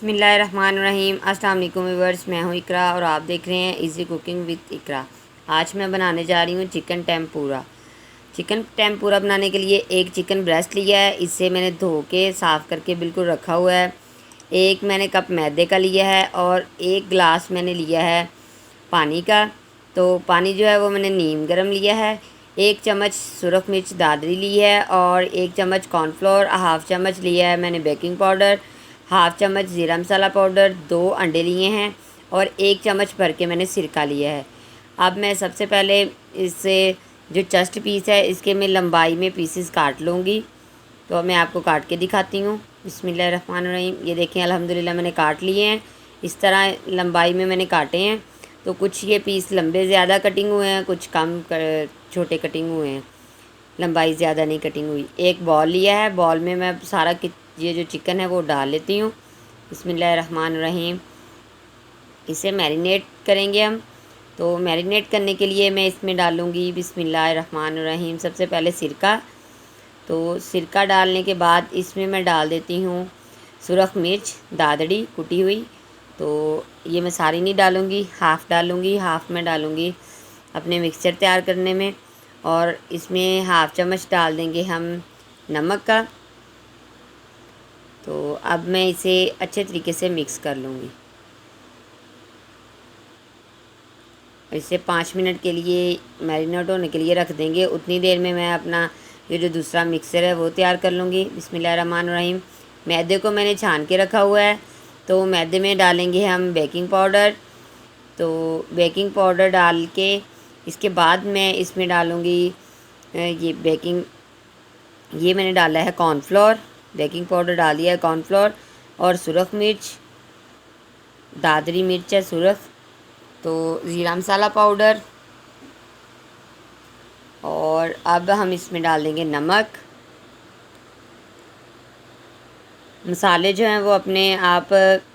बिस्मिल्लाहिर्रहमानिर्रहीम। अस्सलाम वालेकुम व्यूअर्स, मैं हूँ इकरा और आप देख रहे हैं इजी कुकिंग विद इकरा। आज मैं बनाने जा रही हूँ चिकन टेम्पूरा। चिकन टेम्पूरा बनाने के लिए एक चिकन ब्रेस्ट लिया है, इसे मैंने धो के साफ़ करके बिल्कुल रखा हुआ है। एक मैंने कप मैदे का लिया है और एक गिलास मैंने लिया है पानी का। तो पानी जो है वो मैंने नीम गर्म लिया है। एक चम्मच सुरख मिर्च दादरी ली है और एक चम्मच कॉर्नफ्लोर, हाफ़ चम्मच लिया है मैंने बेकिंग पाउडर, हाफ़ चम्मच ज़ीरा मसाला पाउडर, 2 अंडे लिए हैं और एक चम्मच भर के मैंने सिरका लिया है। अब मैं सबसे पहले इससे जो चस्ट पीस है इसके मैं लंबाई में पीसेस काट लूँगी। तो मैं आपको काट के दिखाती हूँ। बिस्मिल्लाहिर्रहमानिर्रहीम। ये देखें अल्हम्दुलिल्लाह मैंने काट लिए हैं। इस तरह लंबाई में मैंने काटे हैं। तो कुछ ये पीस लंबे ज़्यादा कटिंग हुए हैं, कुछ कम छोटे कटिंग हुए हैं, लंबाई ज़्यादा नहीं कटिंग हुई। एक बॉल लिया है, बॉल में मैं सारा ये जो चिकन है वो डाल लेती हूँ। बिस्मिल्लाहिर्रहमानिर्रहीम। इसे मैरिनेट करेंगे हम। तो मैरिनेट करने के लिए मैं इसमें डालूँगी बिस्मिल्लाहिर्रहमानिर्रहीम सबसे पहले सिरका। तो सिरका डालने के बाद इसमें मैं डाल देती हूँ सुरख मिर्च दादड़ी कुटी हुई। तो ये मैं सारी नहीं डालूँगी, हाफ़ डालूँगी, हाफ़ में डालूँगी अपने मिक्सचर तैयार करने में। और इसमें हाफ़ चम्मच डाल देंगे हम नमक का। तो अब मैं इसे अच्छे तरीके से मिक्स कर लूँगी। इसे 5 मिनट के लिए मैरिनेट होने के लिए रख देंगे। उतनी देर में मैं अपना ये जो दूसरा मिक्सर है वो तैयार कर लूँगी। बिस्मिल्लाहिर्रहमानिर्रहीम। मैदे को मैंने छान के रखा हुआ है। तो मैदे में डालेंगे हम बेकिंग पाउडर। तो बेकिंग पाउडर डाल के इसके बाद मैं इसमें डालूँगी ये मैंने डाला है कॉर्नफ्लोर। बेकिंग पाउडर डाल दिया है, कॉर्नफ्लोर और सुरख मिर्च दादरी मिर्च है सुरख। तो ज़ीरा मसाला पाउडर और अब हम इसमें डाल देंगे नमक। मसाले जो हैं वो अपने आप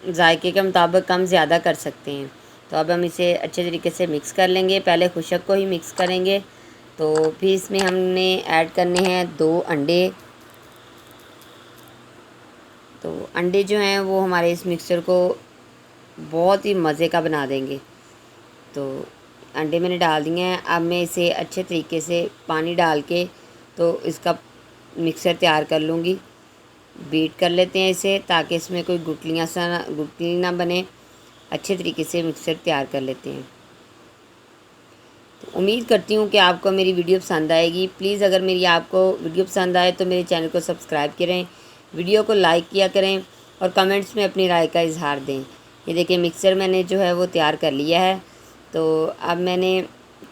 जायके के मुताबिक कम ज़्यादा कर सकते हैं। तो अब हम इसे अच्छे तरीके से मिक्स कर लेंगे। पहले खुशक को ही मिक्स करेंगे। तो फिर इसमें हमने ऐड करने हैं 2 अंडे। तो अंडे जो हैं वो हमारे इस मिक्सचर को बहुत ही मज़े का बना देंगे। तो अंडे मैंने डाल दिए हैं। अब मैं इसे अच्छे तरीके से पानी डाल के तो इसका मिक्सर तैयार कर लूँगी। बीट कर लेते हैं इसे ताकि इसमें कोई गुठली ना बने। अच्छे तरीके से मिक्सर तैयार कर लेते हैं। तो उम्मीद करती हूँ कि आपको मेरी वीडियो पसंद आएगी। प्लीज़ अगर मेरी आपको वीडियो पसंद आए तो मेरे चैनल को सब्सक्राइब करें, वीडियो को लाइक किया करें और कमेंट्स में अपनी राय का इजहार दें। ये देखिए मिक्सर मैंने जो है वो तैयार कर लिया है। तो अब मैंने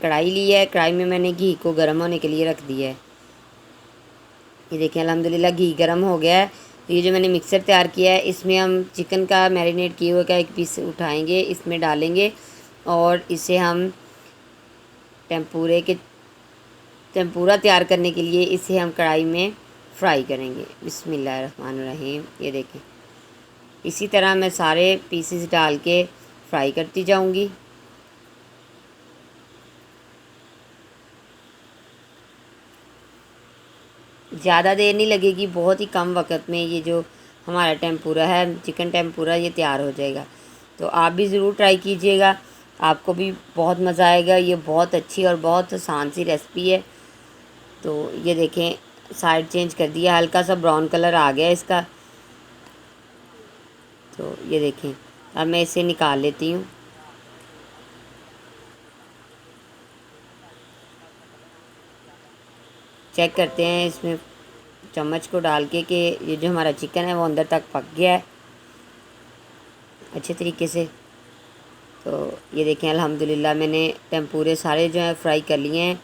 कढ़ाई ली है, कढ़ाई में मैंने घी को गर्म होने के लिए रख दिया है। ये देखिए अल्हम्दुलिल्लाह घी गर्म हो गया है। तो ये जो मैंने मिक्सर तैयार किया है इसमें हम चिकन का मैरिनेट किए हुए का एक पीस उठाएंगे, इसमें डालेंगे और इसे हम टेम्पूरा तैयार करने के लिए इसे हम कढ़ाई में फ्राई करेंगे। बिस्मिल्लाहिर्रहमानिर्रहीम। ये देखिए इसी तरह मैं सारे पीसेस डाल के फ्राई करती जाऊंगी। ज़्यादा देर नहीं लगेगी, बहुत ही कम वक्त में ये जो हमारा टेम्पूरा है चिकन टेम्पूरा ये तैयार हो जाएगा। तो आप भी ज़रूर ट्राई कीजिएगा, आपको भी बहुत मज़ा आएगा। ये बहुत अच्छी और बहुत आसान सी रेसिपी है। तो ये देखें साइड चेंज कर दिया, हल्का सा ब्राउन कलर आ गया इसका। तो ये देखें अब मैं इसे निकाल लेती हूँ। चेक करते हैं इसमें चम्मच को डाल के कि ये जो हमारा चिकन है वो अंदर तक पक गया है अच्छे तरीके से। तो ये देखें अल्हम्दुलिल्लाह मैंने टेम्पूरे सारे जो हैं फ्राई कर लिए हैं।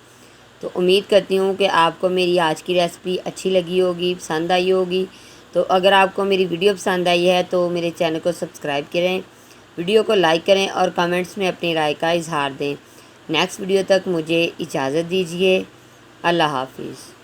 तो उम्मीद करती हूँ कि आपको मेरी आज की रेसिपी अच्छी लगी होगी, पसंद आई होगी। तो अगर आपको मेरी वीडियो पसंद आई है तो मेरे चैनल को सब्सक्राइब करें, वीडियो को लाइक करें और कमेंट्स में अपनी राय का इजहार दें। नेक्स्ट वीडियो तक मुझे इजाज़त दीजिए। अल्लाह हाफिज़।